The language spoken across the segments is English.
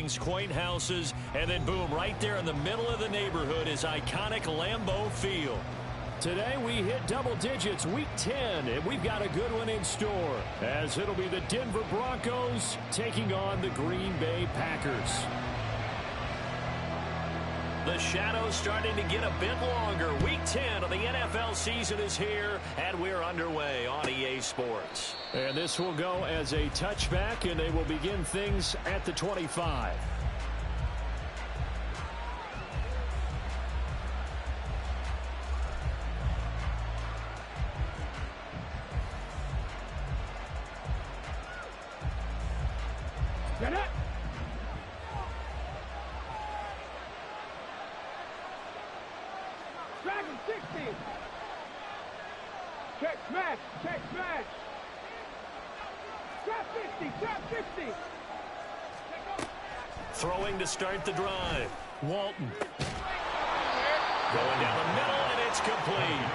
buildings, quaint houses, and then boom, right there in the middle of the neighborhood is iconic Lambeau Field. Today we hit double digits, week 10, and we've got a good one in store, as it'll be the Denver Broncos taking on the Green Bay Packers. The shadow's starting to get a bit longer. Week 10 of the NFL season is here, and we're underway on EA Sports. And this will go as a touchback, and they will begin things at the 25. Get it! Dragon 60! Check smash! Check smash! Trap 50! Trap 50! Throwing to start the drive. Walton. Going down the middle, and it's complete.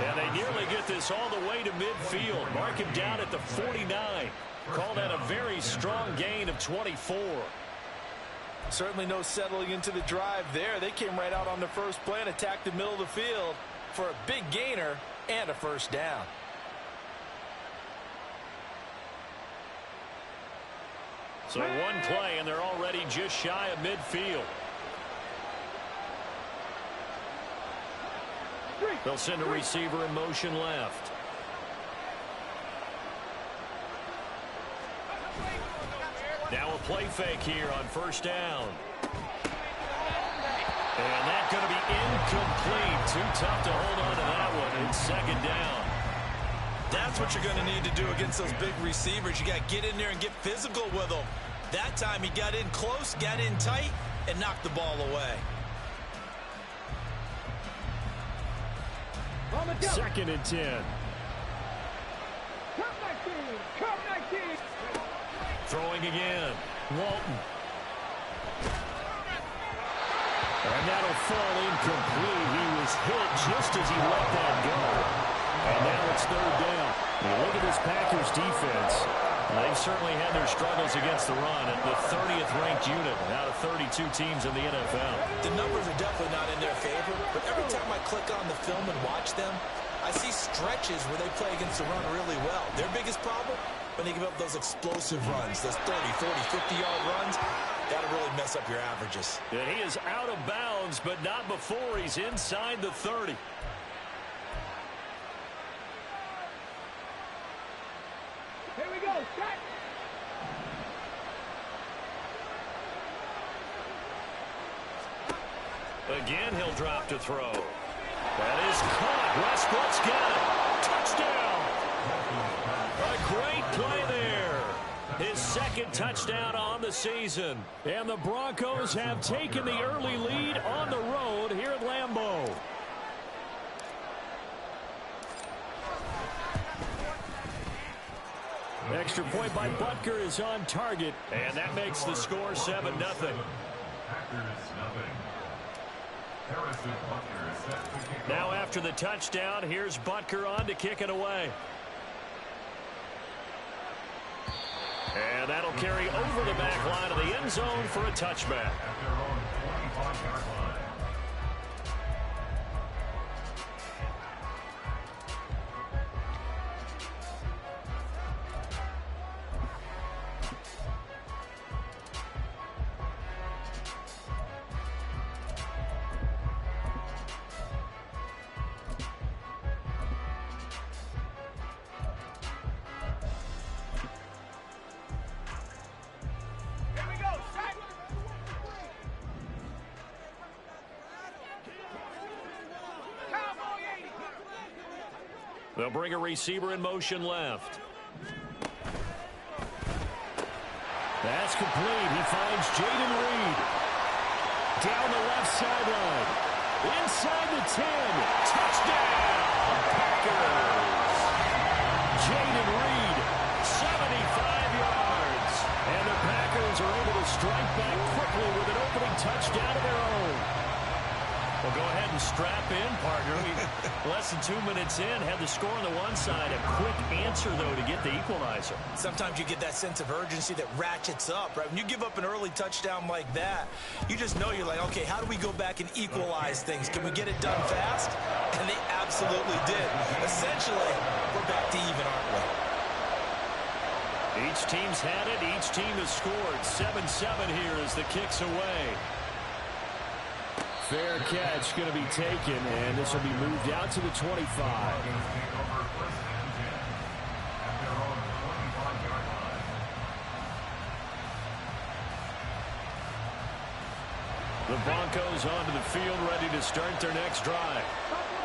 And they nearly get this all the way to midfield. Mark him down at the 49. Call that a very strong gain of 24. Certainly no settling into the drive there. They came right out on the first play and attacked the middle of the field for a big gainer and a first down. So one play, and they're already just shy of midfield. They'll send a receiver in motion left. Now a play fake here on first down. And that's going to be incomplete. Too tough to hold on to that one. It's second down. That's what you're going to need to do against those big receivers. You got to get in there and get physical with them. That time he got in close, got in tight, and knocked the ball away. Second and 10. Come 19! Come 19! Throwing again. Walton. And that'll fall incomplete. He was hit just as he let that go. And now it's third down. Now look at this Packers defense. They've certainly had their struggles against the run at the 30th ranked unit out of 32 teams in the NFL. The numbers are definitely not in their favor, but every time I click on the film and watch them, I see stretches where they play against the run really well. Their biggest problem, when they give up those explosive runs, those 30, 40, 50-yard runs, that'll really mess up your averages. And he is out of bounds, but not before he's inside the 30. Here we go, set! Again, he'll drop to throw. That is caught. Westbrook's got it. Touchdown! A great play there. His second touchdown on the season. And the Broncos have taken the early lead on the road here at Lambeau. Extra point by Butker is on target. And that makes the score 7-0. Now after the touchdown, here's Butker on to kick it away. And that'll carry over the back line of the end zone for a touchback. They'll bring a receiver in motion left. That's complete. He finds Jaden Reed. Down the left sideline. Inside the 10. Touchdown! Packers! Jaden Reed, 75 yards. And the Packers are able to strike back quickly with an opening touchdown of their own. Well, go ahead and strap in, partner. Less than 2 minutes in, had the score on the one side. A quick answer, though, to get the equalizer. Sometimes you get that sense of urgency that ratchets up, right? When you give up an early touchdown like that, you just know you're like, okay, how do we go back and equalize things? Can we get it done fast? And they absolutely did. Essentially, we're back to even, aren't we? Each team's had it. Each team has scored. 7-7 here as the kick's away. Fair catch going to be taken, and this will be moved out to the 25. The Broncos onto the field, ready to start their next drive.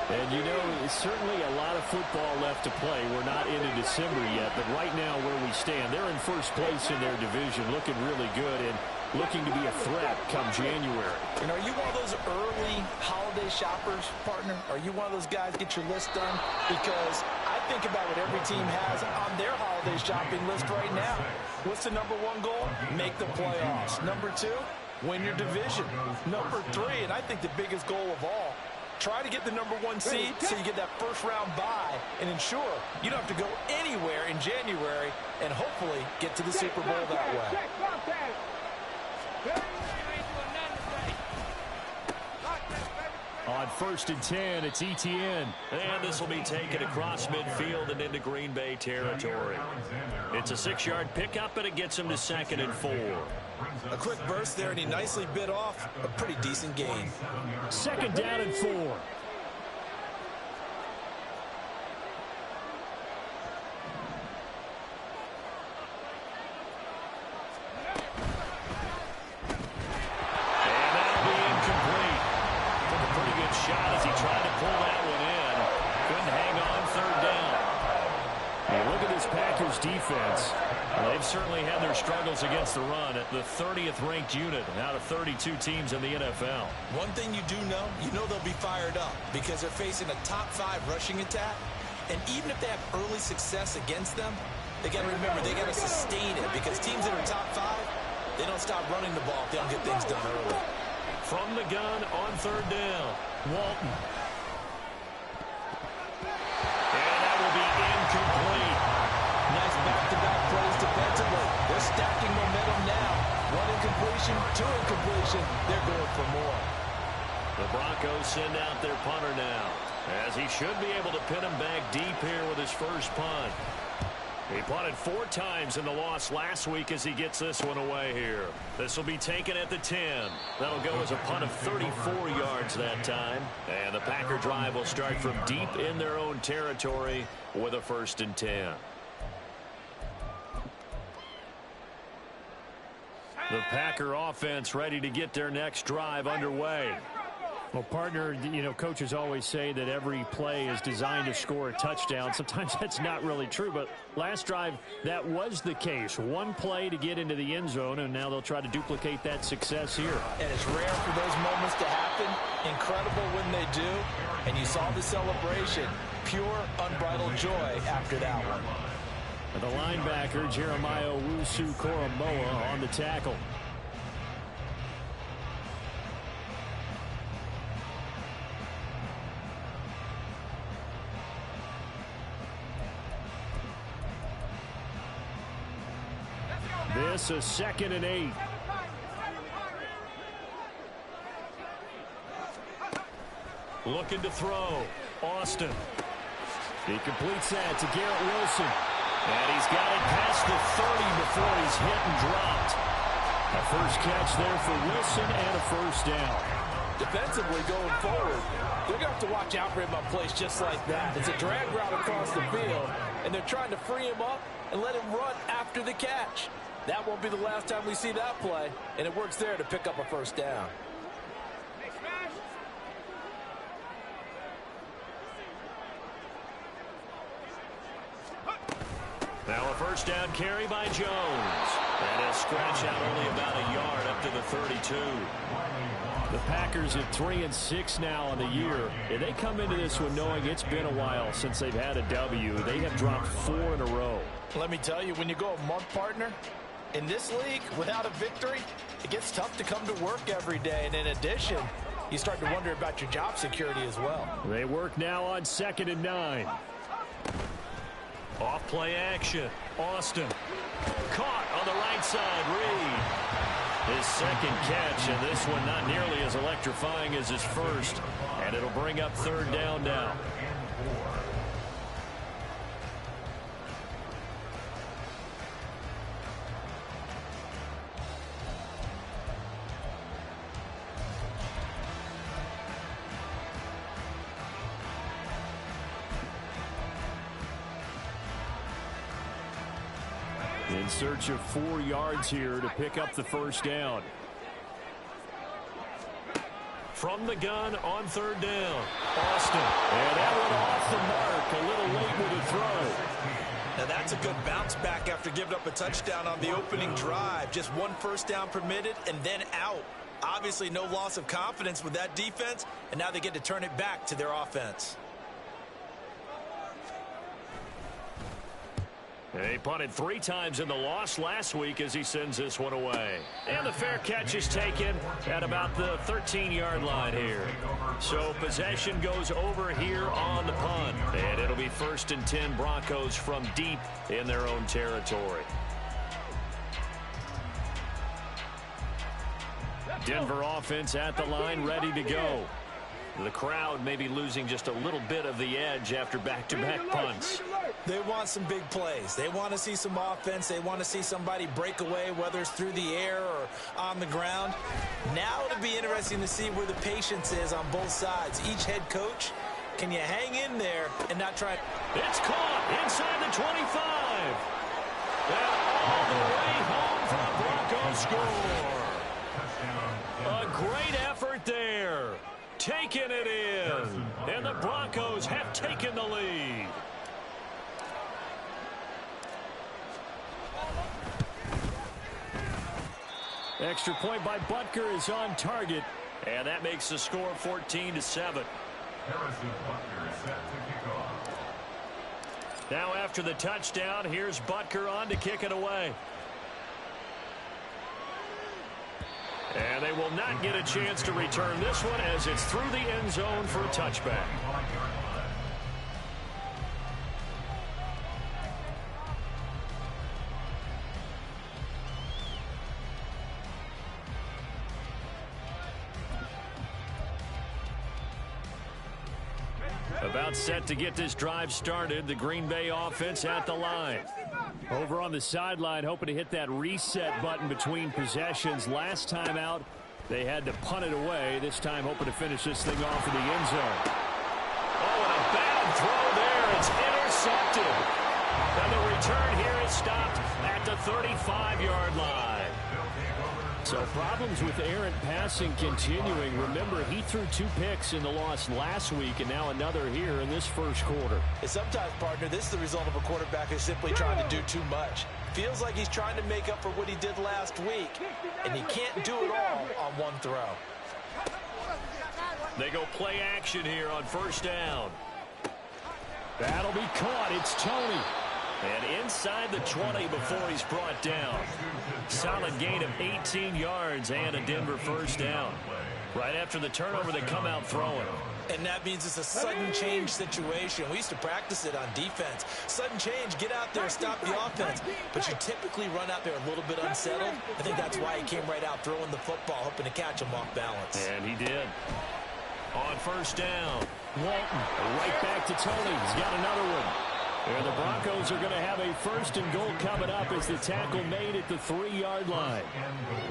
And you know, certainly a lot of football left to play. We're not into December yet, but right now where we stand, they're in first place in their division, looking really good and looking to be a threat come January. And are you one of those early holiday shoppers, partner? Are you one of those guys get your list done? Because I think about what every team has on their holiday shopping list right now. What's the #1 goal? Make the playoffs. #2, win your division. #3, and I think the biggest goal of all, try to get the #1 seed so you get that first-round bye and ensure you don't have to go anywhere in January and hopefully get to the Super Bowl that way. On 1st and 10, it's ETN. And this will be taken across midfield and into Green Bay territory. It's a 6-yard pickup, and it gets him to 2nd and 4. A quick burst there, and he nicely bit off a pretty decent gain. 2nd down and 4. Shot as he tried to pull that one in. Couldn't hang on 3rd down. Hey, look at this Packers defense. Well, they've certainly had their struggles against the run at the 30th ranked unit out of 32 teams in the NFL. One thing you do know, they'll be fired up because they're facing a top 5 rushing attack. And even if they have early success against them, they got to remember they got to sustain it because teams that are top 5, they don't stop running the ball if they don't get things done early. From the gun on 3rd down, Walton. And that will be incomplete. Nice back-to-back plays defensively. They're stacking momentum now. 1 incompletion, 2 incompletion. They're going for more. The Broncos send out their punter now, as he should be able to pin him back deep here with his first punt. He punted 4 times in the loss last week as he gets this one away here. This will be taken at the 10. That'll go as a punt of 34 yards that time. And the Packer drive will start from deep in their own territory with a 1st and 10. The Packer offense ready to get their next drive underway. Well, partner, you know, coaches always say that every play is designed to score a touchdown. Sometimes that's not really true, but last drive, that was the case. 1 play to get into the end zone, and now they'll try to duplicate that success here. And it's rare for those moments to happen. Incredible when they do. And you saw the celebration. Pure, unbridled joy after that one. And the linebacker, Jeremiah Owusu-Koramoah, on the tackle. This is 2nd and 8. Looking to throw. Austin. He completes that to Garrett Wilson. And he's got it past the 30 before he's hit and dropped. A first catch there for Wilson and a 1st down. Defensively going forward, they're going to have to watch out for him on plays just like that. It's a drag route across the field, and they're trying to free him up and let him run after the catch. That won't be the last time we see that play, and it works there to pick up a 1st down. Now a 1st down carry by Jones. And a scratch out only about a yard up to the 32. The Packers at 3-6 now on the year. And they come into this one knowing it's been a while since they've had a W. They have dropped 4 in a row. Let me tell you, when you go a month, partner, in this league, without a victory, it gets tough to come to work every day. And in addition, you start to wonder about your job security as well. They work now on 2nd and 9. Off play action. Austin. Caught on the right side. Reed. His second catch, and this one not nearly as electrifying as his first. And it'll bring up 3rd down now. In search of 4 yards here to pick up the 1st down. From the gun on 3rd down. Austin. And that one off the mark. A little late with the throw. Now that's a good bounce back after giving up a touchdown on the opening drive. Just 1 first down permitted and then out. Obviously no loss of confidence with that defense, and now they get to turn it back to their offense. He punted 3 times in the loss last week as he sends this one away. And the fair catch is taken at about the 13-yard line here. So possession goes over here on the punt. And it'll be 1st and 10 Broncos from deep in their own territory. Denver offense at the line, ready to go. The crowd may be losing just a little bit of the edge after back-to-back punts. They want some big plays. They want to see some offense. They want to see somebody break away, whether it's through the air or on the ground. Now it'll be interesting to see where the patience is on both sides. Each head coach, can you hang in there and not try? It's caught inside the 25. And all the way home for a Bronco score. A great effort there. Taking it in. And the Broncos have taken the lead. Extra point by Butker is on target. And that makes the score 14-7. Now after the touchdown, here's Butker on to kick it away. And they will not get a chance to return this one as it's through the end zone for a touchback. About set to get this drive started. The Green Bay offense at the line. Over on the sideline, hoping to hit that reset button between possessions. Last time out, they had to punt it away. This time, hoping to finish this thing off in the end zone. Oh, and a bad throw there. It's intercepted. And the return here is stopped at the 35-yard line. So problems with errant passing continuing. Remember, he threw 2 picks in the loss last week, and now another here in this first quarter. And sometimes, partner, this is the result of a quarterback who's simply trying to do too much. Feels like he's trying to make up for what he did last week, and he can't do it all on 1 throw. They go play action here on 1st down. That'll be caught. It's Tony. And inside the 20 before he's brought down. Solid gain of 18 yards and a Denver 1st down. Right after the turnover, they come out throwing. And that means it's a sudden change situation. We used to practice it on defense. Sudden change, get out there, stop the offense. But you typically run out there a little bit unsettled. I think that's why he came right out throwing the football, hoping to catch him off balance. And he did. On 1st down. Walton right back to Tony. He's got another one. And the Broncos are going to have a 1st and goal coming up as the tackle made at the 3-yard line.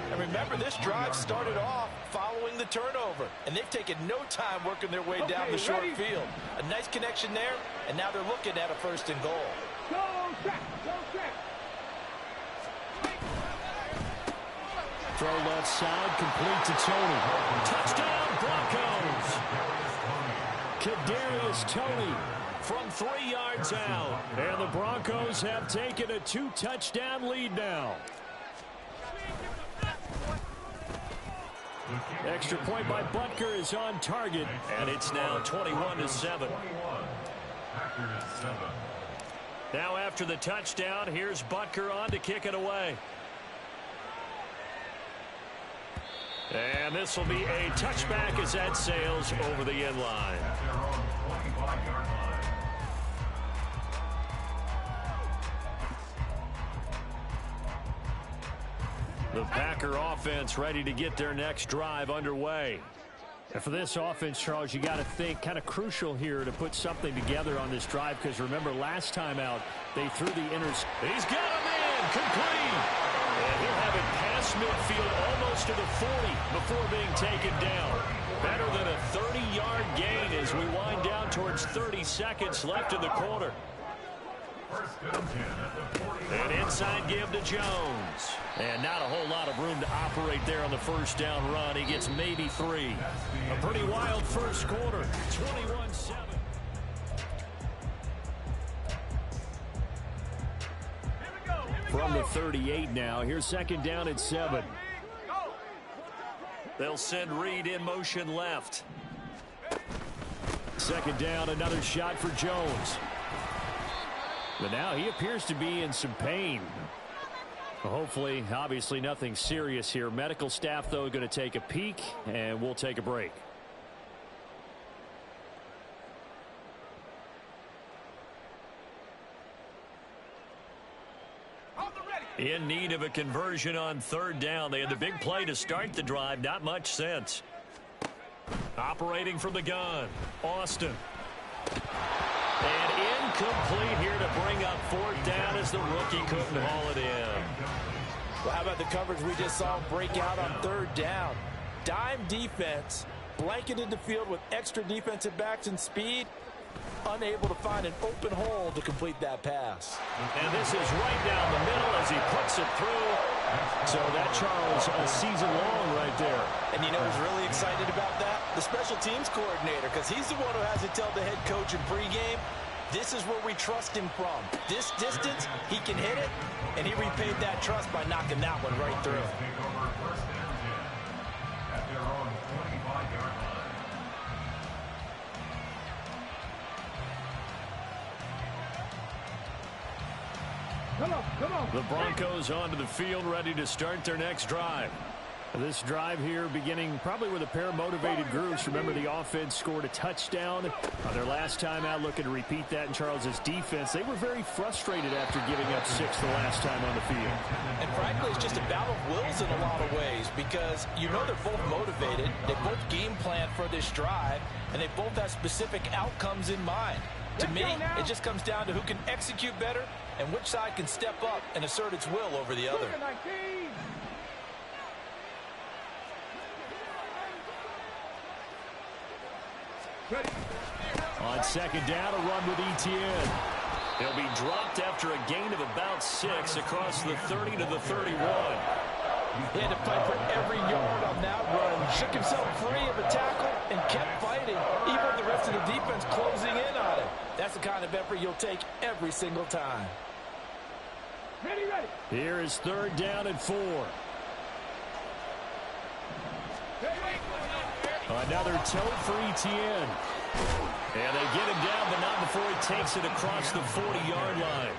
And remember, this drive started off following the turnover, and they've taken no time working their way down the short field. A nice connection there, and now they're looking at a 1st and goal. Go check, go check. Throw left side, complete to Tony. Touchdown, Broncos. Kadarius Toney from 3 yards out. And the Broncos have taken a 2-touchdown lead now. Extra point by Butker is on target. And it's now 21-7. Now after the touchdown, here's Butker on to kick it away. And And this will be a touchback as that sails over the end line. The Packer offense ready to get their next drive underway. And for this offense, Charles, you got to think kind of crucial here to put something together on this drive, because remember last time out they threw the interception. He's got a man complete. And he'll have it past midfield almost to the 40 before being taken down. Better than a 30-yard gain as we wind down towards 30 seconds left in the quarter. An inside give to Jones. And not a whole lot of room to operate there on the first down run. He gets maybe 3. A pretty wild first quarter. 21-7. From the 38 now. Here's second down at 7. They'll send Reed in motion left. Second down, another shot for Jones. But now he appears to be in some pain. Well, hopefully, obviously nothing serious here. Medical staff, though, going to take a peek, and we'll take a break. In need of a conversion on third down. They had the big play to start the drive. Not much sense. Operating from the gun. Austin. And incomplete here to bring up fourth down as the rookie couldn't haul it in. Well, how about the coverage we just saw break out on third down? Dime defense, blanketed the field with extra defensive backs and speed, unable to find an open hole to complete that pass. And this is right down the middle as he puts it through. So that, Charles, a season long right there. And you know who's really excited about that? The special teams coordinator, because he's the one who has to tell the head coach in pregame, this is where we trust him from. This distance, he can hit it, and he repaid that trust by knocking that one right through. Come on. The Broncos onto the field, ready to start their next drive. This drive here beginning probably with a pair of motivated groups. Remember, the offense scored a touchdown on their last time out, looking to repeat that in Charles's defense. They were very frustrated after giving up 6 the last time on the field. And frankly, it's just a battle of wills in a lot of ways, because you know they're both motivated. They both game plan for this drive, and they both have specific outcomes in mind. To me, it just comes down to who can execute better and which side can step up and assert its will over the other. On second down, a run with Etienne. He'll be dropped after a gain of about 6 across the 30 to the 31. He had to fight for every yard on that run. Shook himself free of a tackle and kept fighting, even with the rest of the defense closing in on him. That's the kind of effort you'll take every single time. Ready. Here is third down and 4. Another toe for Etienne. And they get him down, but not before he takes it across the 40-yard line.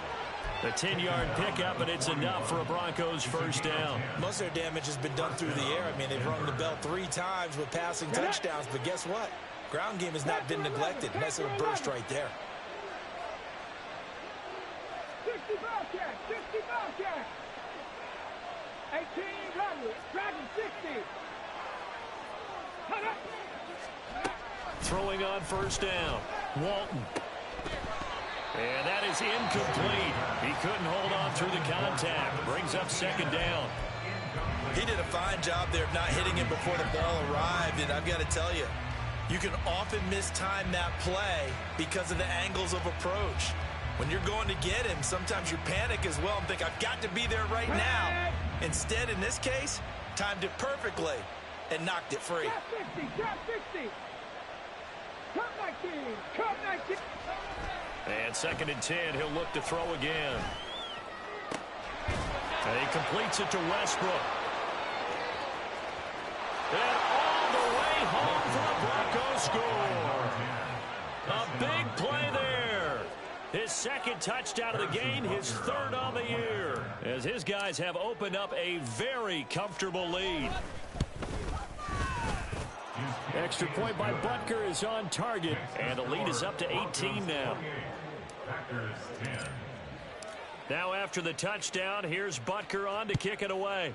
A 10-yard pickup, and it's enough for a Broncos first down. Most of their damage has been done through the air. I mean, they've rung the bell 3 times with passing touchdowns, but guess what? Ground game has not been neglected. Nice little burst right there. 60 Bobcat. 1800. Dragon 60. Throwing on first down. Walton. And that is incomplete. He couldn't hold on through the contact. Brings up second down. He did a fine job there of not hitting him before the ball arrived, and I've got to tell you, you can often mistime that play because of the angles of approach. When you're going to get him, sometimes you panic as well and think, I've got to be there right now. Instead, in this case, timed it perfectly and knocked it free. Drop 60. Cut 19. And second and 10, he'll look to throw again. And he completes it to Westbrook. And all the way home for a Bronco score. A big play there. His second touchdown of the game, his third on the year, as his guys have opened up a very comfortable lead. Extra point by Butker is on target. And the lead is up to 18 now. Now after the touchdown, here's Butker on to kick it away.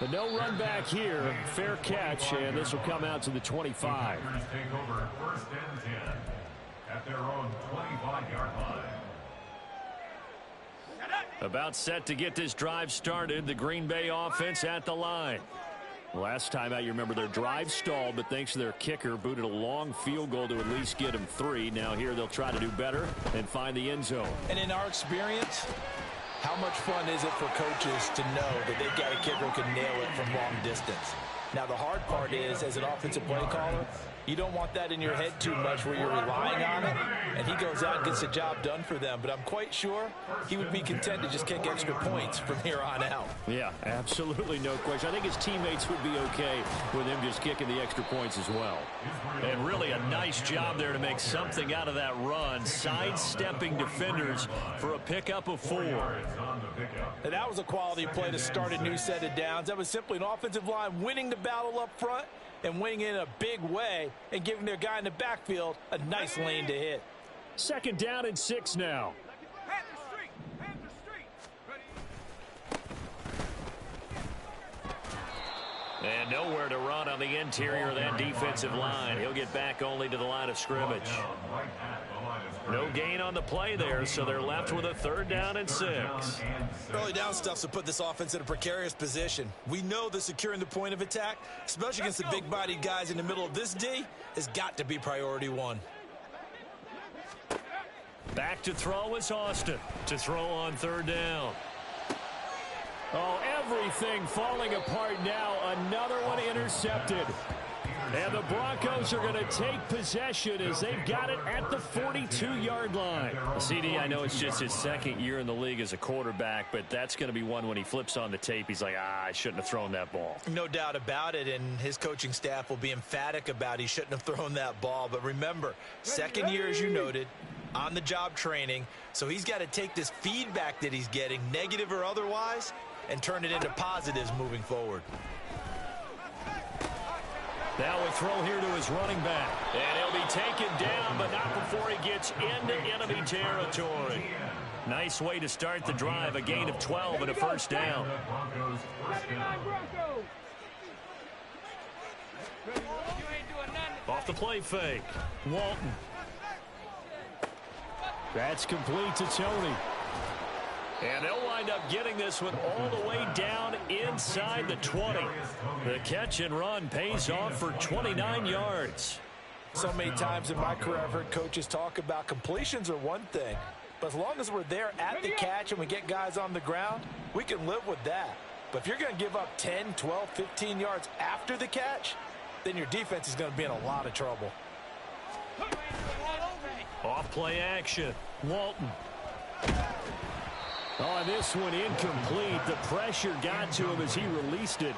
But no run back here. Fair catch, and this will come out to the 25. Take over 1st and 10 at their own 25-yard line. About set to get this drive started. The Green Bay offense at the line. Last time out, you remember their drive stalled, but thanks to their kicker, booted a long field goal to at least get them 3. Now here they'll try to do better and find the end zone. And in our experience, how much fun is it for coaches to know that they've got a kicker who can nail it from long distance? Now, the hard part is, as an offensive play caller, you don't want that in your head too much where you're relying on it, and he goes out and gets the job done for them. But I'm quite sure he would be content to just kick extra points from here on out. Yeah, absolutely no question. I think his teammates would be okay with him just kicking the extra points as well. And really a nice job there to make something out of that run, sidestepping defenders for a pickup of 4. And that was a quality play to start a new set of downs. That was simply an offensive line winning the battle up front and winning in a big way and giving their guy in the backfield a nice lane to hit. 2nd down and 6 now. And nowhere to run on the interior of that defensive line. He'll get back only to the line of scrimmage. No gain on the play there, so they're left with a 3rd down and 6. Early down stuff to put this offense in a precarious position. We know that securing the point of attack, especially against the big-bodied guys in the middle of this D, has got to be priority 1. Back to throw is Austin to throw on 3rd down. Oh, everything falling apart now. Another one intercepted. And the Broncos are going to take possession as they've got it at the 42-yard line. CD, I know it's just his 2nd year in the league as a quarterback, but that's going to be one when he flips on the tape. He's like, I shouldn't have thrown that ball. No doubt about it, and his coaching staff will be emphatic about he shouldn't have thrown that ball. But remember, 2nd year, as you noted, on-the-job training, so he's got to take this feedback that he's getting, negative or otherwise, and turn it into positives moving forward. Now a throw here to his running back. And he'll be taken down, but not before he gets into enemy territory. Nice way to start the drive. A gain of 12 and a 1st down. Off the play fake. Walton. That's complete to Tony. And they'll wind up getting this one all the way down inside the 20. The catch and run pays off for 29 yards. So many times in my career I've heard coaches talk about completions are one thing, but as long as we're there at the catch and we get guys on the ground, we can live with that. But if you're going to give up 10, 12, 15 yards after the catch, then your defense is going to be in a lot of trouble. Off play action. Walton. Oh, this one incomplete. The pressure got to him as he released it.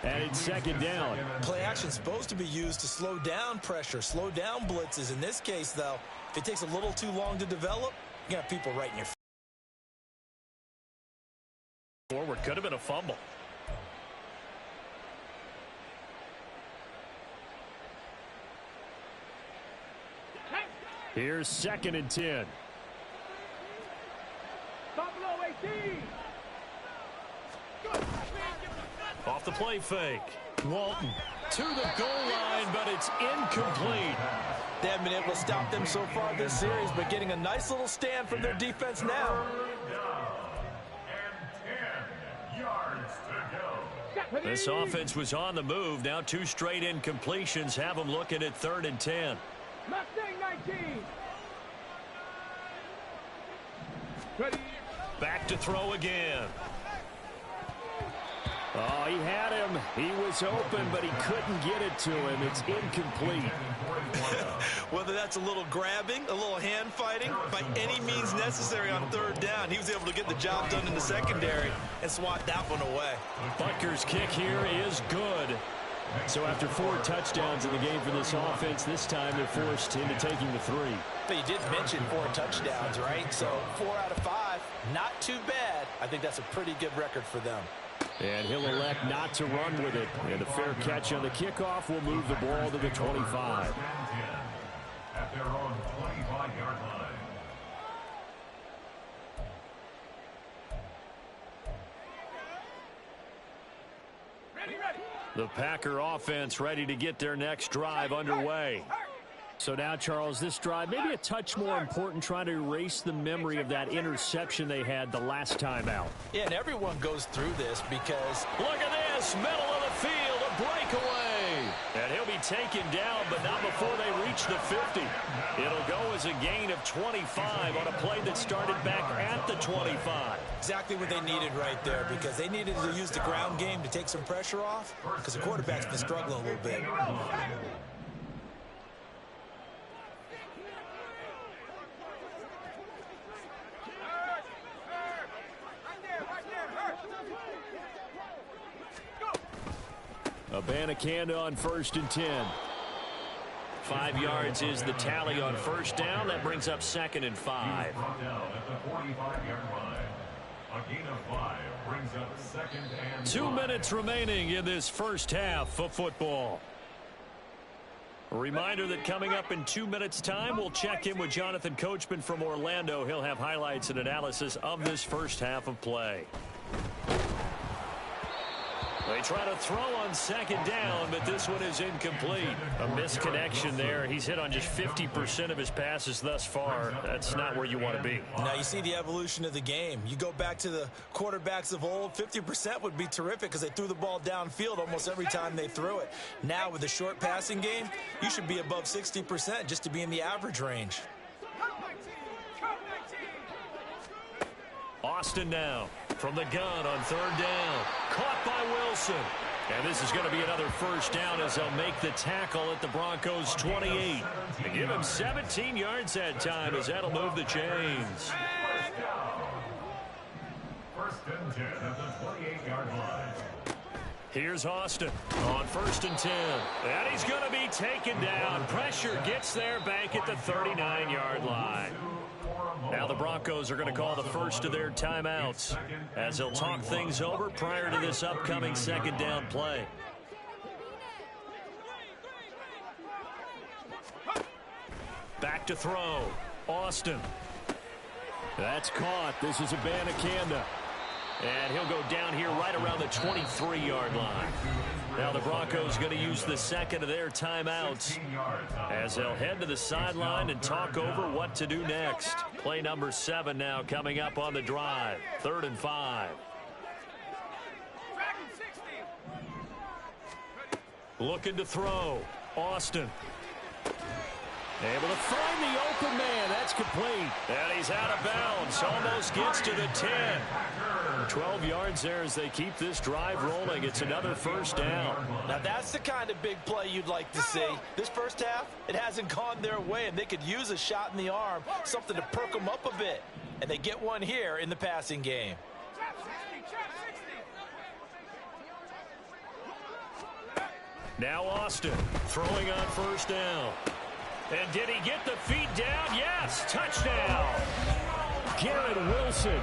And it's 2nd down. Play action is supposed to be used to slow down pressure, slow down blitzes. In this case, though, if it takes a little too long to develop, you got people right in your face. Forward could have been a fumble. Here's 2nd and 10. Off the play fake. Walton. To the goal line, but it's incomplete. They haven't been able to stop them so far this series, but getting a nice little stand from their defense now. And 10 yards to go. This offense was on the move. Now 2 straight incompletions have them looking at 3rd and 10. Mustang 19. Back to throw again. Oh, he had him. He was open, but he couldn't get it to him. It's incomplete. Whether that's a little grabbing, a little hand fighting, by any means necessary on 3rd down, he was able to get the job done in the secondary and swat that one away. Butker's kick here is good. So after 4 touchdowns in the game for this offense, this time they're forced into taking the 3. But you did mention 4 touchdowns, right? So 4 out of 5, not too bad. I think that's a pretty good record for them. And he'll elect not to run with it. And a fair catch on the kickoff will move the ball to the 25. At their own 25-yard line. The Packer offense ready to get their next drive underway. So now, Charles, this drive maybe a touch more important, trying to erase the memory of that interception they had the last time out. Yeah, and everyone goes through this because... Look at this, middle of the field, a breakaway. And he'll be taken down, but not before they reach the 50. It'll go as a gain of 25 on a play that started back at the 25. Exactly what they needed right there, because they needed to use the ground game to take some pressure off, because the quarterback's been struggling a little bit. Abanikanda on 1st and 10. 5 yards is the tally on first down. That brings up 2nd and 5. Brought down at the 45-yard line. A gain of 5 brings up 2nd and 2 5. minutes remaining in this first half of football. A reminder that coming up in 2 minutes' time, we'll check in with Jonathan Coachman from Orlando. He'll have highlights and analysis of this first half of play. They try to throw on 2nd down, but this one is incomplete. A misconnection there. He's hit on just 50% of his passes thus far. That's not where you want to be. Now you see the evolution of the game. You go back to the quarterbacks of old, 50% would be terrific because they threw the ball downfield almost every time they threw it. Now with the short passing game, you should be above 60% just to be in the average range. Austin now from the gun on 3rd down. Caught by Wilson. And this is going to be another first down as they'll make the tackle at the Broncos' 28. They give him 17 yards that time as that'll move the chains. First and 10 at the 28-yard line. Here's Austin on 1st and 10. And he's going to be taken down. Pressure gets there back at the 39-yard line. Now the Broncos are going to call the first of their timeouts as they'll talk things over prior to this upcoming 2nd down play. Back to throw. Austin. That's caught. This is Abanikanda. And he'll go down here right around the 23-yard line. Now the Broncos going to use the 2nd of their timeouts as they'll head to the sideline and talk over what to do next. Play number 7 now coming up on the drive. 3rd and 5. Looking to throw. Austin. Able to find the open man. That's complete. And he's out of bounds. Almost gets to the 10. 12 yards there as they keep this drive rolling. It's another first down. Now that's the kind of big play you'd like to see. This first half, it hasn't gone their way, and they could use a shot in the arm, something to perk them up a bit. And they get one here in the passing game. Now Austin throwing on first down. And did he get the feet down? Yes, touchdown. Garrett Wilson.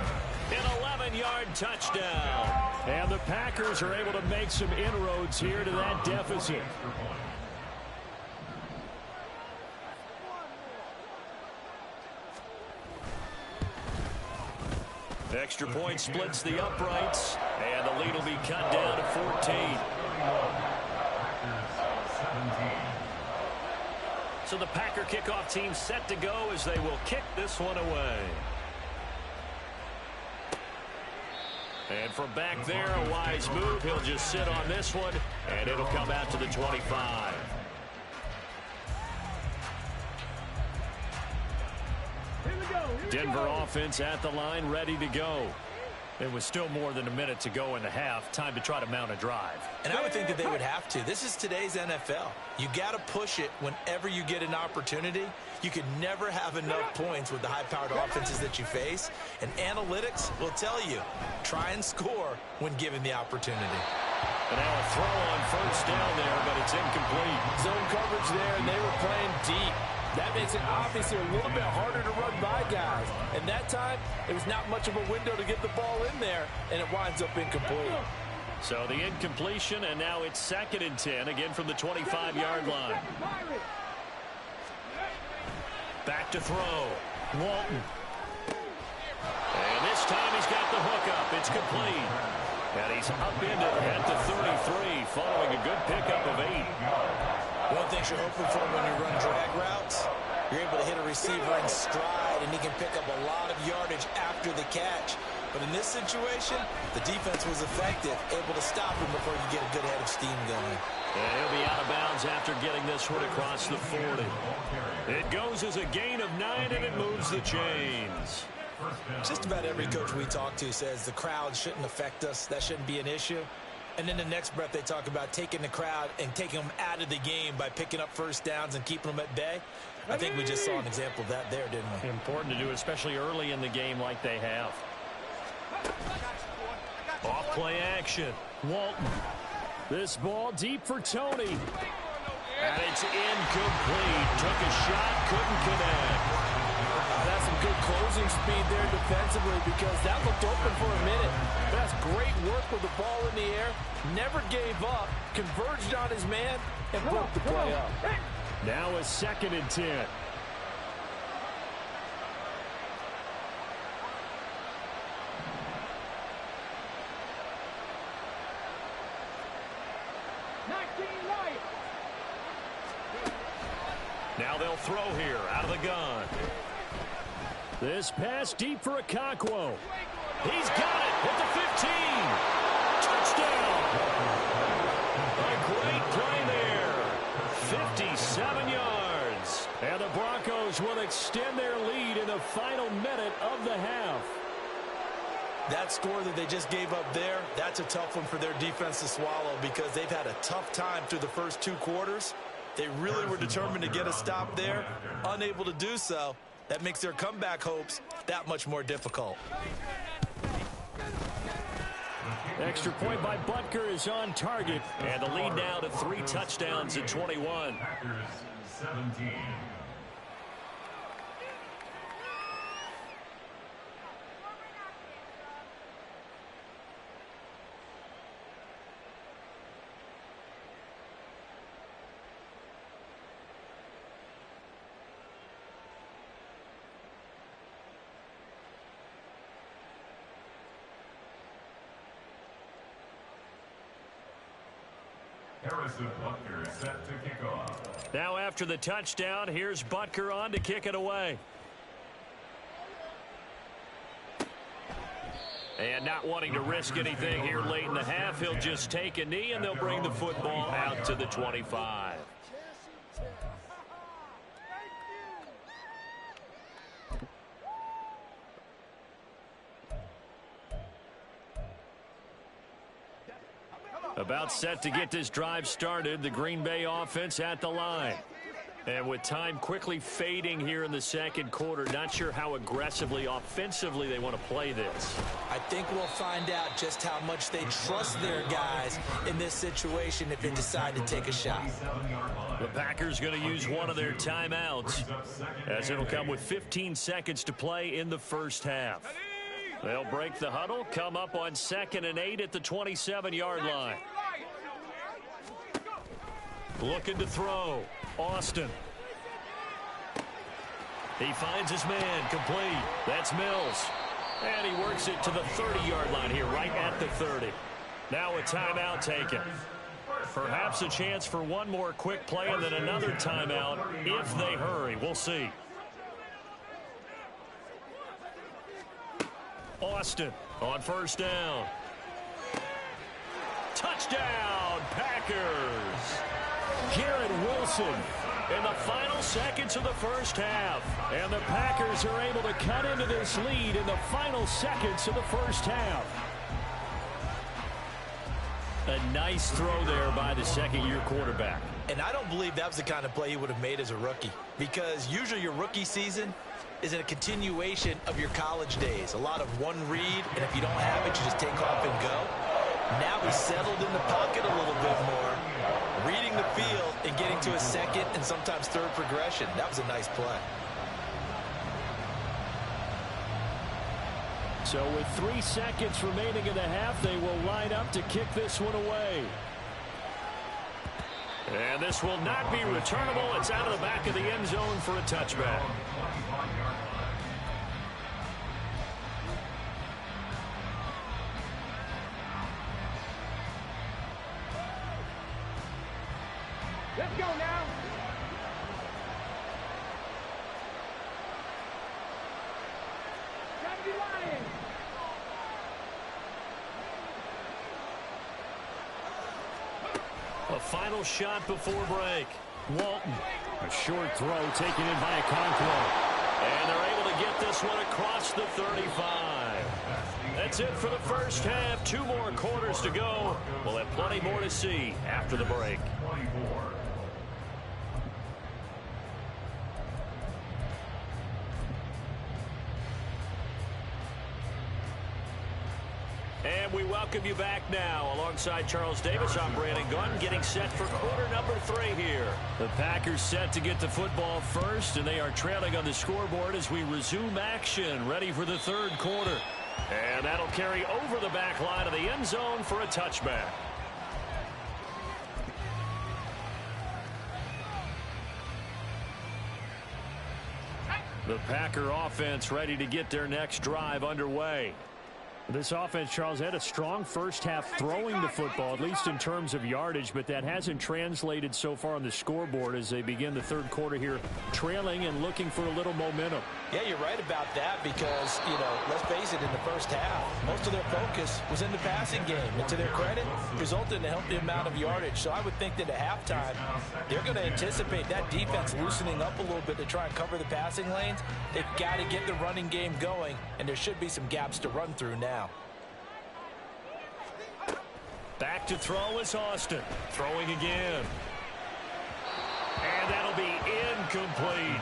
An 11-yard touchdown. And the Packers are able to make some inroads here to that deficit. Extra point splits the uprights, and the lead will be cut down to 14. So the Packer kickoff team set to go as they will kick this one away. And from back there, a wise move. He'll just sit on this one, and it'll come out to the 25. Denver offense at the line, ready to go. There was still more than a minute to go in the half. Time to try to mount a drive. And I would think that they would have to. This is today's NFL. You got to push it whenever you get an opportunity. You can never have enough points with the high-powered offenses that you face. And analytics will tell you, try and score when given the opportunity. And now a throw on first down there, but it's incomplete. Zone coverage there, and they were playing deep. That makes it obviously a little bit harder to run by guys. And that time, it was not much of a window to get the ball in there, and it winds up incomplete. So the incompletion, and now it's 2nd and 10, again from the 25-yard line. Back to throw. Walton. And this time he's got the hook up. It's complete. And he's up into at the 33, following a good pickup of 8. One thing you're hoping for when you run drag routes, you're able to hit a receiver in stride, and he can pick up a lot of yardage after the catch. But in this situation, the defense was effective, able to stop him before you get a good head of steam going. And he'll be out of bounds after getting this one across the 40. It goes as a gain of 9, and it moves the chains. Just about every coach we talk to says the crowd shouldn't affect us. That shouldn't be an issue. And in the next breath, they talk about taking the crowd and taking them out of the game by picking up first downs and keeping them at bay. I think we just saw an example of that there, didn't we? Important to do, especially early in the game like they have. Off play action. Walton. This ball deep for Tony. And it's incomplete. Took a shot, couldn't connect. That's some good closing speed there defensively, because that looked open for a minute. That's great work with the ball in the air. Never gave up. Converged on his man and broke the play up. Now a 2nd and 10. Now they'll throw here out of the gun. This pass deep for Okonkwo. He's got it at the 15. Touchdown. A great play there. 57 yards. And the Broncos will extend their lead in the final minute of the half. That score that they just gave up there, that's a tough one for their defense to swallow, because they've had a tough time through the first 2 quarters. They really were determined to get a stop there, unable to do so. That makes their comeback hopes that much more difficult. Extra point by Butker is on target. And the lead now to 3 touchdowns at 21. Packers 17. Harrison Butker set to kick off. Now after the touchdown, here's Butker on to kick it away. And not wanting to risk anything here late in the half, he'll just take a knee, and they'll bring the football out to the 25. About set to get this drive started, the Green Bay offense at the line. And with time quickly fading here in the second quarter, not sure how aggressively, offensively they want to play this. I think we'll find out just how much they trust their guys in this situation if they decide to take a shot. The Packers going to use one of their timeouts, as it'll come with 15 seconds to play in the first half. They'll break the huddle, come up on 2nd and 8 at the 27-yard line. Looking to throw. Austin. He finds his man, complete. That's Mills. And he works it to the 30-yard line here, right at the 30. Now a timeout taken. Perhaps a chance for one more quick play and then another timeout if they hurry. We'll see. Austin on first down. Touchdown, Packers. Garrett Wilson in the final seconds of the first half. And the Packers are able to cut into this lead in the final seconds of the first half. A nice throw there by the second-year quarterback. And I don't believe that was the kind of play he would have made as a rookie, because usually your rookie season is a continuation of your college days. A lot of one read, and if you don't have it, you just take off and go. Now he's settled in the pocket a little bit more, reading the field and getting to a second and sometimes third progression. That was a nice play. So with 3 seconds remaining in the half, they will line up to kick this one away. And this will not be returnable. It's out of the back of the end zone for a touchback. Let's go now. Gotta be lying. A final shot before break. Walton, a short throw taken in by a Conqueror. And they're able to get this one across the 35. That's it for the first half. 2 more quarters to go. We'll have plenty more to see after the break. And we welcome you back now. Alongside Charles Davis, I'm Brandon Gunn, getting set for quarter number 3 here. The Packers set to get the football first, and they are trailing on the scoreboard as we resume action, ready for the 3rd quarter. And that'll carry over the back line of the end zone for a touchback. The Packer offense ready to get their next drive underway. This offense, Charles, had a strong first half throwing the football, at least in terms of yardage, but that hasn't translated so far on the scoreboard as they begin the 3rd quarter here, trailing and looking for a little momentum. Yeah, you're right about that because, let's face it, in the first half, most of their focus was in the passing game. And to their credit, resulted in a healthy amount of yardage. So I would think that at halftime, they're going to anticipate that defense loosening up a little bit to try and cover the passing lanes. They've got to get the running game going, and there should be some gaps to run through now. Back to throw is Austin. Throwing again. And that'll be incomplete.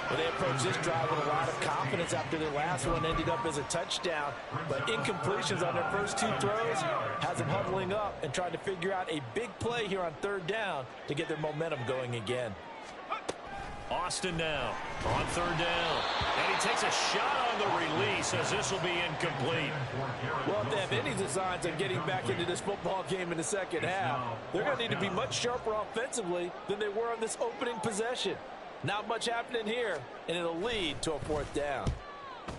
Well, they approached this drive with a lot of confidence after their last one ended up as a touchdown. But incompletions on their first 2 throws has them huddling up and trying to figure out a big play here on 3rd down to get their momentum going again. Austin now on 3rd down. And he takes a shot on the release as this will be incomplete. Well, if they have any designs on getting back into this football game in the second half, they're going to need to be much sharper offensively than they were on this opening possession. Not much happening here, and it'll lead to a 4th down.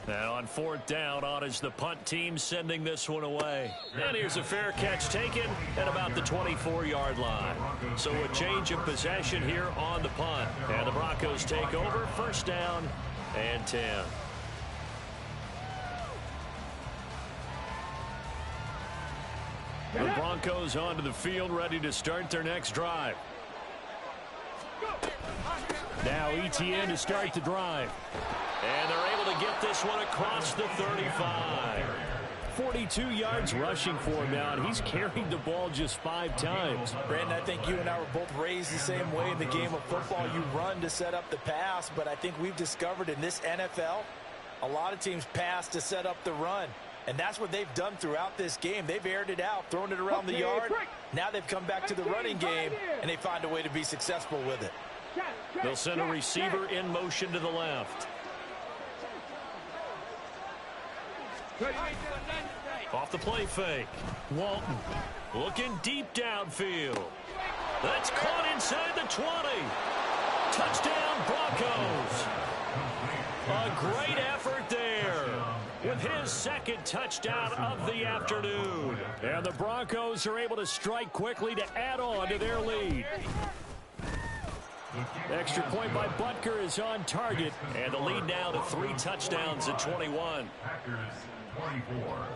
Now on 4th down, on is the punt team sending this one away. And here's a fair catch taken at about the 24-yard line. So a change of possession here on the punt. And the Broncos take over, 1st down and 10. The Broncos onto the field, ready to start their next drive. Now ETN to start the drive. And they're able to get this one across the 35. 42 yards rushing for him now, and he's carried the ball just 5 times. Brandon, I think you and I were both raised the same way in the game of football. You run to set up the pass, but I think we've discovered in this NFL, a lot of teams pass to set up the run. And that's what they've done throughout this game. They've aired it out, thrown it around the yard. Now they've come back to the running game, and they find a way to be successful with it. They'll send a receiver in motion to the left. Off the play fake. Walton looking deep downfield. That's caught inside the 20. Touchdown Broncos. A great effort there with his 2nd touchdown of the afternoon. And the Broncos are able to strike quickly to add on to their lead. Extra point by Butker is on target. And the lead now to 3 touchdowns at 21. Packers 24.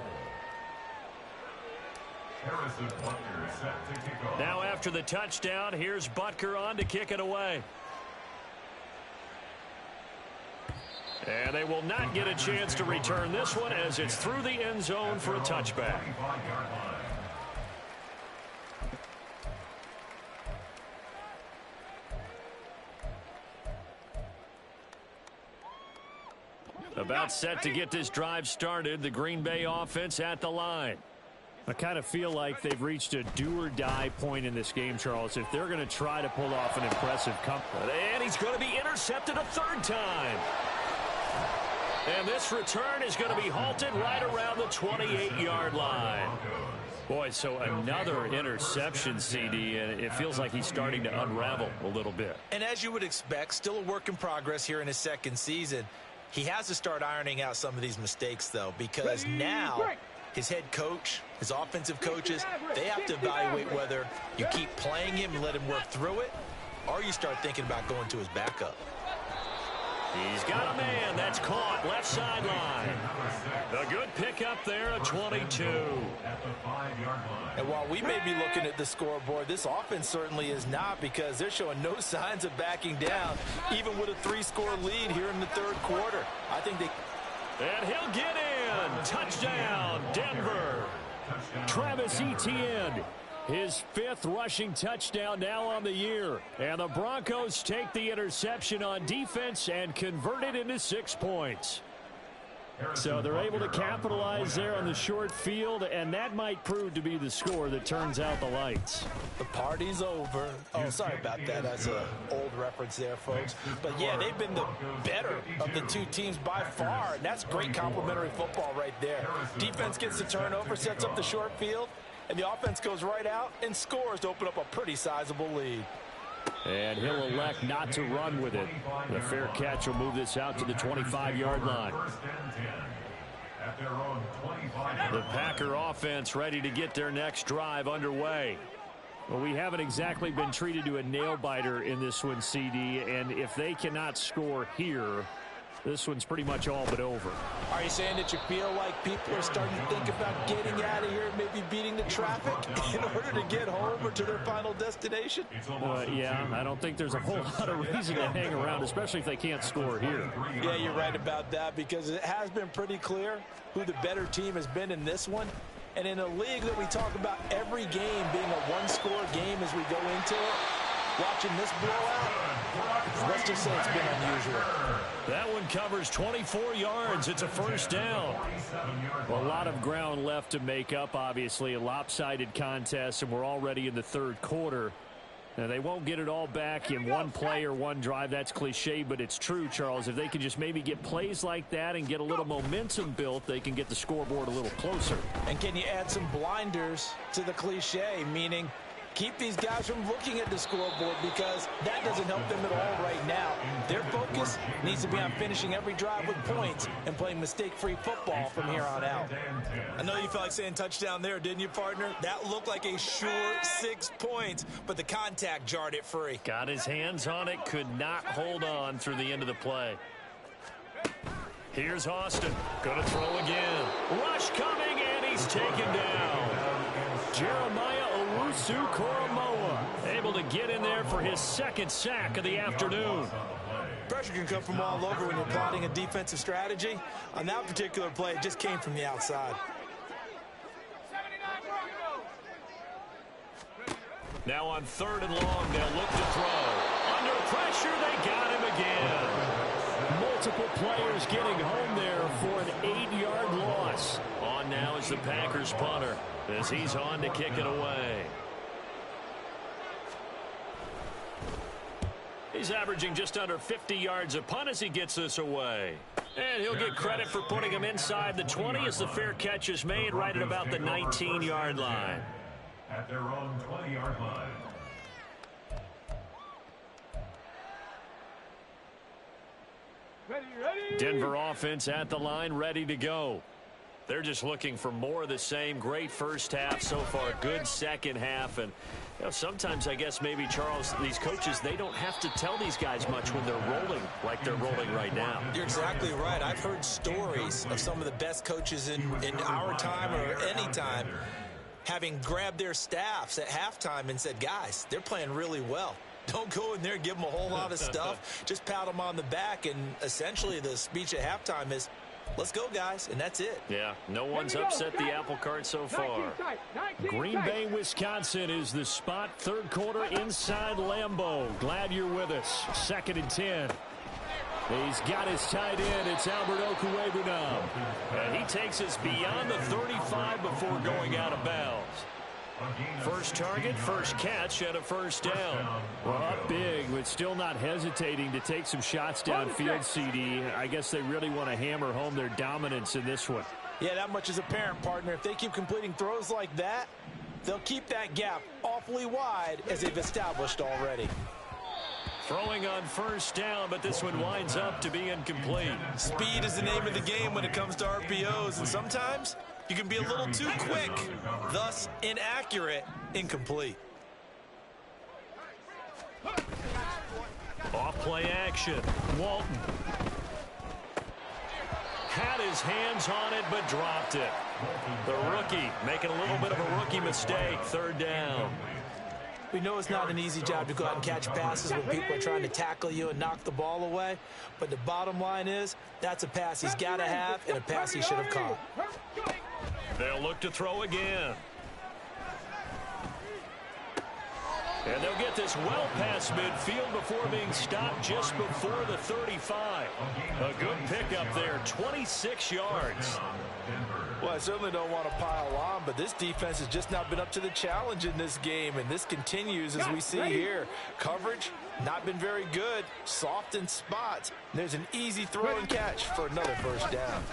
Harrison Butker set to kick off. Now after the touchdown, here's Butker on to kick it away. And they will not get a chance to return this one as it's through the end zone for a touchback. About set to get this drive started. The Green Bay offense at the line. I kind of feel like they've reached a do-or-die point in this game, Charles, if they're going to try to pull off an impressive comeback. And he's going to be intercepted a 3rd time. And this return is going to be halted right around the 28-yard line. Boy, so another interception, CD, and it feels like he's starting to unravel a little bit. And as you would expect, still a work in progress here in his second season. He has to start ironing out some of these mistakes, though, because now his head coach, his offensive coaches, they have to evaluate whether you keep playing him and let him work through it, or you start thinking about going to his backup. He's got a man that's caught left sideline. A good pickup there, a 22. And while we may be looking at the scoreboard, this offense certainly is not, because they're showing no signs of backing down, even with a 3-score lead here in the third quarter. I think they... And he'll get in. Touchdown, Denver. Travis Etienne, his 5th rushing touchdown now on the year. And the Broncos take the interception on defense and convert it into 6 points. So they're able to capitalize there on the short field, and that might prove to be the score that turns out the lights. The party's over. Oh, sorry about that. That's an old reference there, folks. But, yeah, they've been the better of the two teams by far, and that's great complimentary football right there. Defense gets the turnover, sets up the short field, and the offense goes right out and scores to open up a pretty sizable lead. And he'll elect not to run with it. The fair catch will move this out to the 25-yard line. The Packer offense ready to get their next drive underway. Well, we haven't exactly been treated to a nail-biter in this one, CD, and if they cannot score here, this one's pretty much all but over. Are you saying that you feel like people are starting to think about getting out of here, maybe beating the traffic in order to get home or to their final destination? Yeah, I don't think there's a whole lot of reason to hang around, especially if they can't score here. Yeah, you're right about that, because it has been pretty clear who the better team has been in this one. And in a league that we talk about every game being a one-score game as we go into it, watching this blowout, let's just say it's been unusual. That one covers 24 yards. It's a first down. Well, a lot of ground left to make up, obviously. A lopsided contest, and we're already in the third quarter. Now, they won't get it all back in one play or one drive. That's cliche, but it's true, Charles. If they can just maybe get plays like that and get a little momentum built, they can get the scoreboard a little closer. And can you add some blinders to the cliche, meaning keep these guys from looking at the scoreboard, because that doesn't help them at all right now. Their focus needs to be on finishing every drive with points and playing mistake-free football from here on out. I know you felt like saying touchdown there, didn't you, partner? That looked like a sure 6 points, but the contact jarred it free. Got his hands on it, could not hold on through the end of the play. Here's Austin, gonna throw again. Rush coming, and he's taken down. Jeremiah Owusu-Koramoah able to get in there for his 2nd sack of the afternoon. Pressure can come from all over when you're plotting a defensive strategy. On that particular play, it just came from the outside. Now on 3rd and long, they'll look to throw. Under pressure, they got him again. Multiple players getting home there for an 8-yard loss. On now is the Packers punter, as he's on to kick it away. He's averaging just under 50 yards a punt as he gets this away. And he'll get credit for putting him inside the 20 as the fair catch is made right at about the 19-yard line. At their own 20-yard line. Denver offense at the line, ready to go. They're just looking for more of the same. Great first half so far, good second half. And you know, sometimes I guess maybe, Charles, these coaches, they don't have to tell these guys much when they're rolling like they're rolling right now. You're exactly right. I've heard stories of some of the best coaches in our time or any time having grabbed their staffs at halftime and said, guys, they're playing really well. Don't go in there and give them a whole lot of stuff. Just pat them on the back. And essentially the speech at halftime is, let's go, guys, and that's it. Yeah, no one's upset the apple cart so far. Green Bay, Wisconsin is the spot. Third quarter inside Lambeau. Glad you're with us. 2nd and 10. He's got his tight end. It's Albert Okwuegbunam. And he takes us beyond the 35 before going out of bounds. First target, first catch, and a first down. Well, up big, but still not hesitating to take some shots downfield, CD. I guess they really want to hammer home their dominance in this one. Yeah, that much is apparent, partner. If they keep completing throws like that, they'll keep that gap awfully wide as they've established already. Throwing on first down, but this one winds up to be incomplete. Speed is the name of the game when it comes to RPOs, and sometimes you can be a little too quick, thus inaccurate, incomplete. Off play action. Walton had his hands on it, but dropped it. The rookie making a little bit of a rookie mistake. Third down. We know it's not an easy job to go out and catch passes when people are trying to tackle you and knock the ball away. But the bottom line is, that's a pass he's got to have and a pass he should have caught. They'll look to throw again. And they'll get this well past midfield before being stopped just before the 35. A good pickup there, 26 yards. Well, I certainly don't want to pile on, but this defense has just not been up to the challenge in this game, and this continues as we see here. Coverage, not been very good, soft in spots. There's an easy throw and catch for another first down.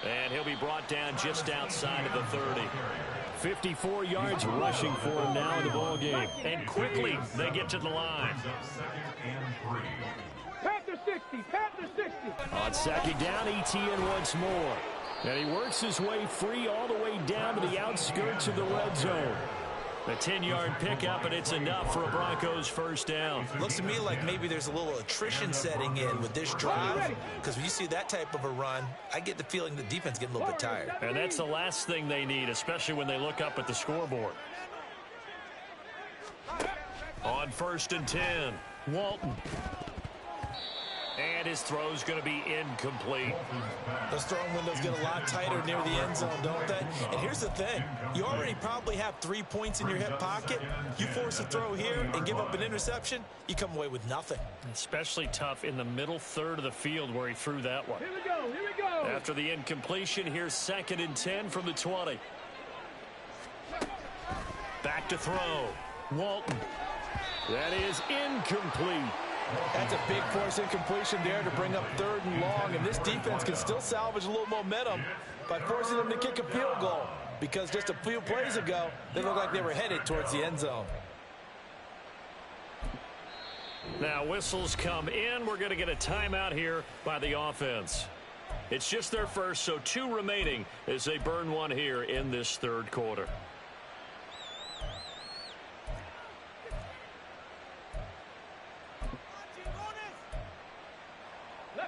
And he'll be brought down just outside of the 30. 54 yards rushing for him now in the ball game. And quickly they get to the line. Panther 60, Panther 60. On second down, ETN once more. And he works his way free all the way down to the outskirts of the red zone. A 10-yard pickup, and it's enough for a Broncos first down. Looks to me like maybe there's a little attrition setting in with this drive, because when you see that type of a run, I get the feeling the defense getting a little bit tired. And that's the last thing they need, especially when they look up at the scoreboard. On 1st and 10, Walton. And his throw's going to be incomplete. Those throwing windows get a lot tighter near the end zone, don't they? And here's the thing. You already probably have 3 points in your hip pocket. You force a throw here and give up an interception, you come away with nothing. Especially tough in the middle third of the field where he threw that one. Here we go, here we go. After the incompletion, here's 2nd and 10 from the 20. Back to throw. Walton. That is incomplete. That's a big force incompletion there to bring up 3rd and long, and this defense can still salvage a little momentum by forcing them to kick a field goal, because just a few plays ago, they looked like they were headed towards the end zone. Now whistles come in. We're going to get a timeout here by the offense. It's just their first, so 2 remaining as they burn one here in this 3rd quarter.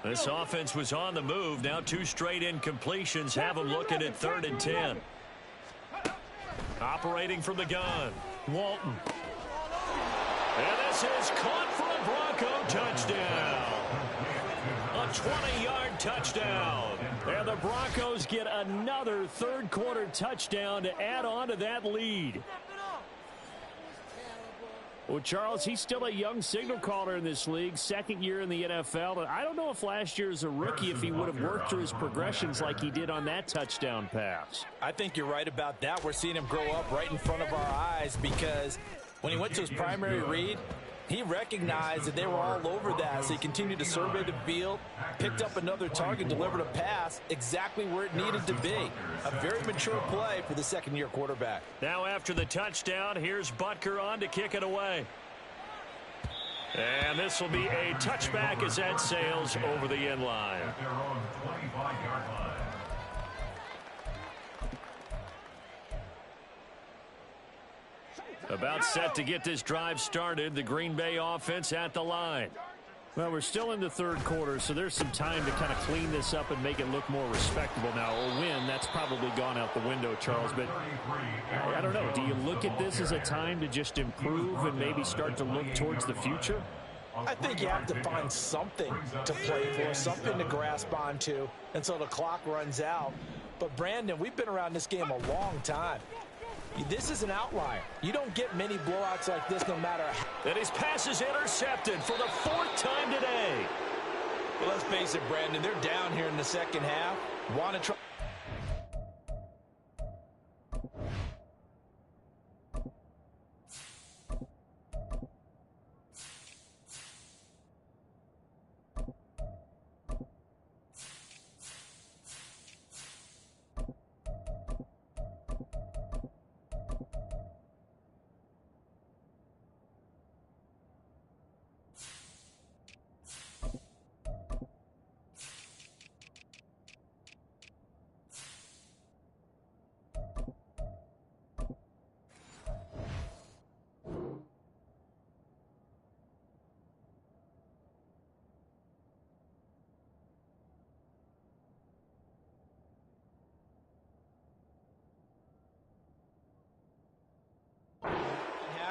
This offense was on the move. Now 2 straight incompletions have them looking at 3rd and 10. Operating from the gun, Walton. And this is caught for a Bronco touchdown. A 20-yard touchdown. And the Broncos get another 3rd quarter touchdown to add on to that lead. Well, Charles, he's still a young signal caller in this league, 2nd year in the NFL. And I don't know if last year as a rookie, if he would have worked through his progressions like he did on that touchdown pass. I think you're right about that. We're seeing him grow up right in front of our eyes, because when he went to his primary read, he recognized that they were all over that, so he continued to survey the field, picked up another target, delivered a pass exactly where it needed to be. A very mature play for the 2nd-year quarterback. Now after the touchdown, here's Butker on to kick it away. And this will be a touchback as that sails over the end line. About set to get this drive started. The Green Bay offense at the line. Well, we're still in the 3rd quarter, so there's some time to kind of clean this up and make it look more respectable now. A win, that's probably gone out the window, Charles. But I don't know. Do you look at this as a time to just improve and maybe start to look towards the future? I think you have to find something to play for, something to grasp onto until the clock runs out. But, Brandon, we've been around this game a long time. This is an outlier. You don't get many blowouts like this no matter how. And his pass is intercepted for the 4th time today. Well, let's face it, Brandon, they're down here in the 2nd half. Want to try.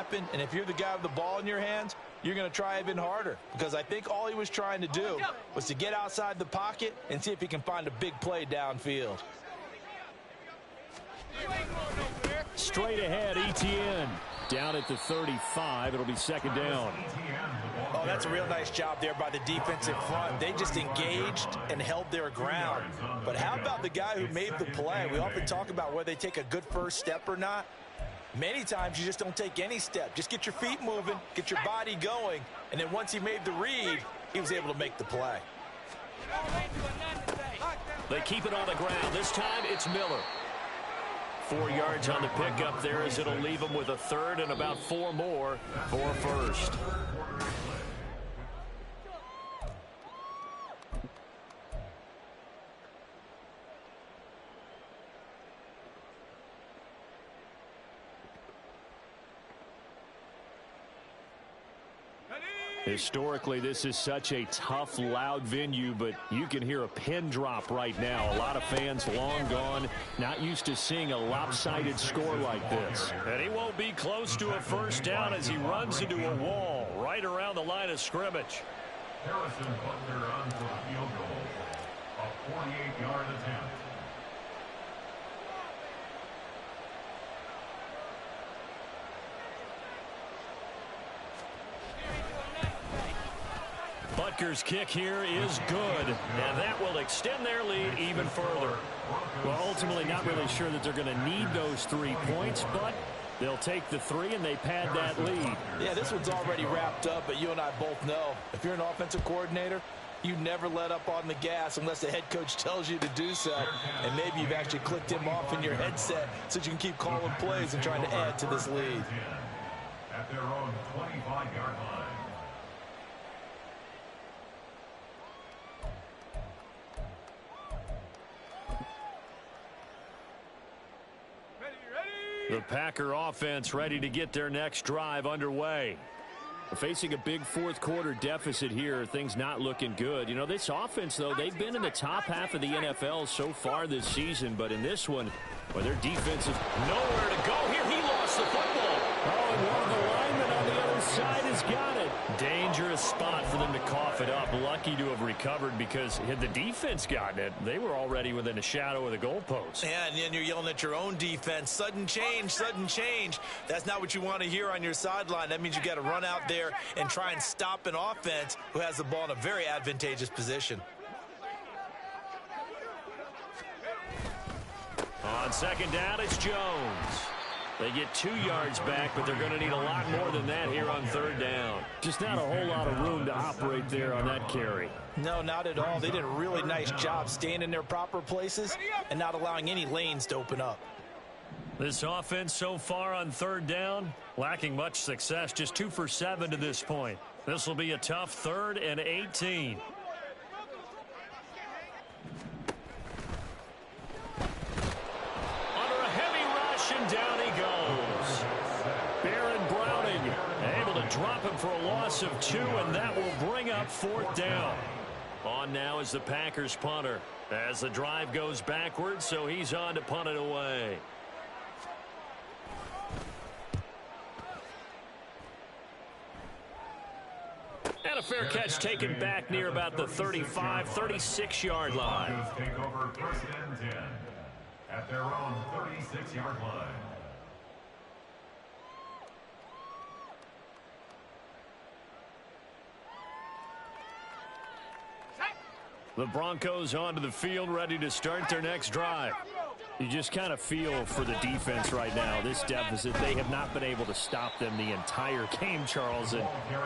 happen, and if you're the guy with the ball in your hands, you're going to try even harder, because I think all he was trying to do was to get outside the pocket and see if he can find a big play downfield. Straight ahead, ETN. Down at the 35. It'll be second down. Oh, that's a real nice job there by the defensive front. They just engaged and held their ground. But how about the guy who made the play? We often talk about whether they take a good first step or not. Many times you just don't take any step. Just get your feet moving, get your body going, and then once he made the read, he was able to make the play. They keep it on the ground. This time it's Miller. 4 yards on the pickup there, as it'll leave them with a third and about 4 more for first. Historically, this is such a tough, loud venue, but you can hear a pin drop right now. A lot of fans long gone, not used to seeing a lopsided score like this. And he won't be close to a first down as he runs into a wall right around the line of scrimmage. Harrison Butler on for the field goal. A 48-yard attempt. Butker's kick here is good, and that will extend their lead even further. Well, ultimately not really sure that they're going to need those 3 points, but they'll take the 3 and they pad that lead. Yeah, this one's already wrapped up, but you and I both know if you're an offensive coordinator, you never let up on the gas unless the head coach tells you to do so. And maybe you've actually clicked him off in your headset so you can keep calling plays and trying to add to this lead. At their own 25-yard line. The Packer offense ready to get their next drive underway. Facing a big fourth quarter deficit here, things not looking good. You know, this offense, though, they've been in the top half of the NFL so far this season, but in this one, well, their defense is nowhere to go here. He lost the football. Oh, and one of the linemen on the other side has got it. Dangerous spot for them to cough it up. Lucky to have recovered, because had the defense gotten it, they were already within a shadow of the goalpost. Yeah, and then you're yelling at your own defense. Sudden change, sudden change. That's not what you want to hear on your sideline. That means you got to run out there and try and stop an offense who has the ball in a very advantageous position. On second down, it's Jones. They get 2 yards back, but they're going to need a lot more than that here on third down. Just not a whole lot of room to operate there on that carry. No, not at all. They did a really nice job staying in their proper places and not allowing any lanes to open up. This offense so far on third down, lacking much success, just 2 for 7 to this point. This will be a tough 3rd and 18. Under a heavy rush, and down he goes. Baron Browning able to drop him for a loss of 2, and that will bring up 4th down. On now is the Packers punter as the drive goes backwards, so he's on to punt it away. And a fair catch taken back near about the 35, 36-yard line. Take over 1st and 10 at their own 36-yard line. The Broncos onto the field, ready to start their next drive. You just kind of feel for the defense right now. This deficit, they have not been able to stop them the entire game, Charles. And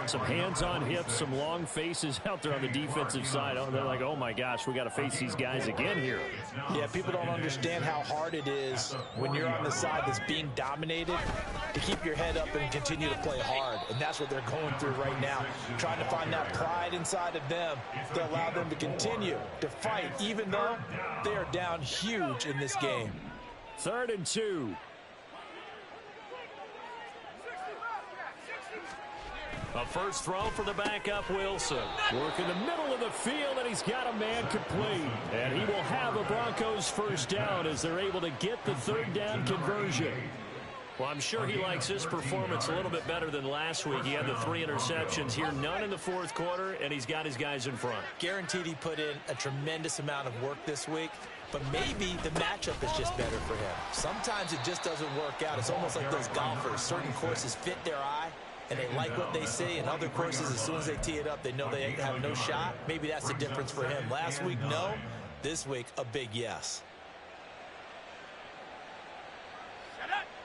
some hands on hips, some long faces out there on the defensive side. Oh, they're like, oh, my gosh, we got to face these guys again here. Yeah, people don't understand how hard it is when you're on the side that's being dominated to keep your head up and continue to play hard. And that's what they're going through right now, trying to find that pride inside of them to allow them to continue to fight, even though they are down huge in this game. 3rd and 2. A first throw for the backup, Wilson. Work in the middle of the field, and he's got a man complete. And he will have a Broncos first down as they're able to get the 3rd down conversion. Well, I'm sure he likes his performance a little bit better than last week. He had the 3 interceptions here, none in the fourth quarter, and he's got his guys in front. Guaranteed he put in a tremendous amount of work this week, but maybe the matchup is just better for him. Sometimes it just doesn't work out. It's almost like those golfers. Certain courses fit their eye, and they like what they see, and other courses, as soon as they tee it up, they know they have no shot. Maybe that's the difference for him. Last week, no. This week, a big yes.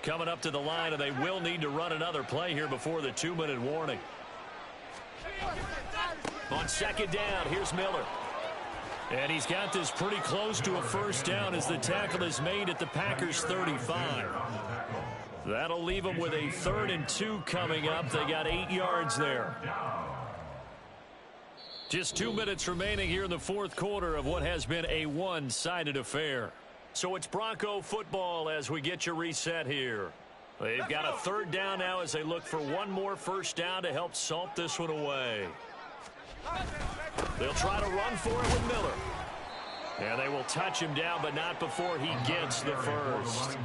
Coming up to the line, and they will need to run another play here before the 2-minute warning. On second down, here's Miller. And he's got this pretty close to a first down as the tackle is made at the Packers' 35. That'll leave them with a 3rd and 2 coming up. They got 8 yards there. Just 2 minutes remaining here in the fourth quarter of what has been a one-sided affair. So it's Bronco football as we get you reset here. They've got a 3rd down now as they look for one more first down to help salt this one away. They'll try to run for it with Miller. And they will touch him down, but not before he gets the first.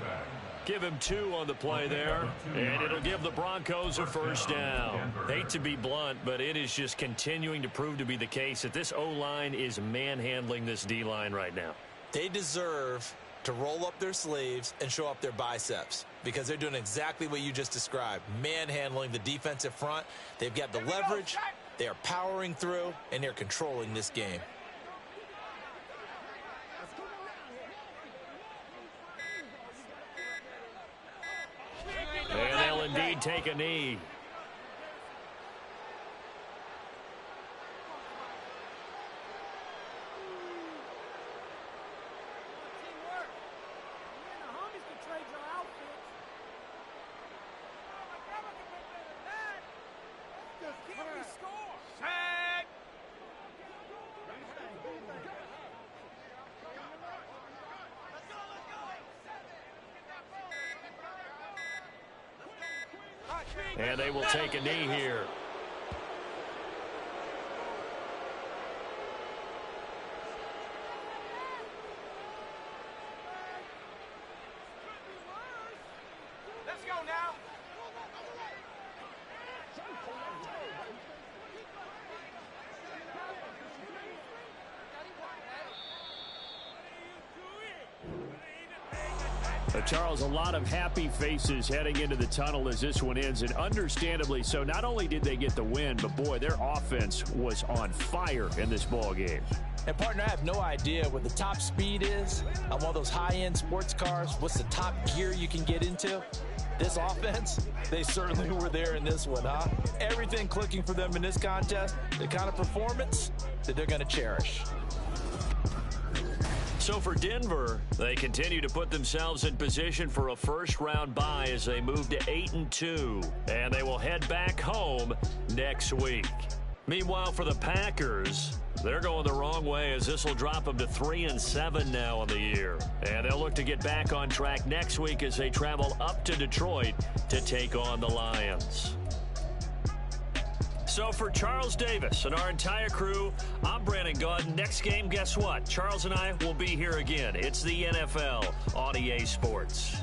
Give him 2 on the play there, and it'll give the Broncos a first down. Hate to be blunt, but it is just continuing to prove to be the case that this O-line is manhandling this D-line right now. They deserve to roll up their sleeves and show up their biceps because they're doing exactly what you just described, manhandling the defensive front. They've got the leverage, they are powering through, and they're controlling this game. And they'll indeed take a knee. And they will take a knee here. Let's go now. Charles, a lot of happy faces heading into the tunnel as this one ends, and understandably so. Not only did they get the win, but boy, their offense was on fire in this ball game. And partner, I have no idea what the top speed is on one of those high-end sports cars. What's the top gear you can get into? This offense, they certainly were there in this one, huh? Everything clicking for them in this contest, the kind of performance that they're going to cherish. So for Denver, they continue to put themselves in position for a first-round bye as they move to 8-2, and they will head back home next week. Meanwhile, for the Packers, they're going the wrong way as this will drop them to 3-7 now on the year. And they'll look to get back on track next week as they travel up to Detroit to take on the Lions. So for Charles Davis and our entire crew, I'm Brandon Gaudin. Next game, guess what? Charles and I will be here again. It's the NFL on EA Sports.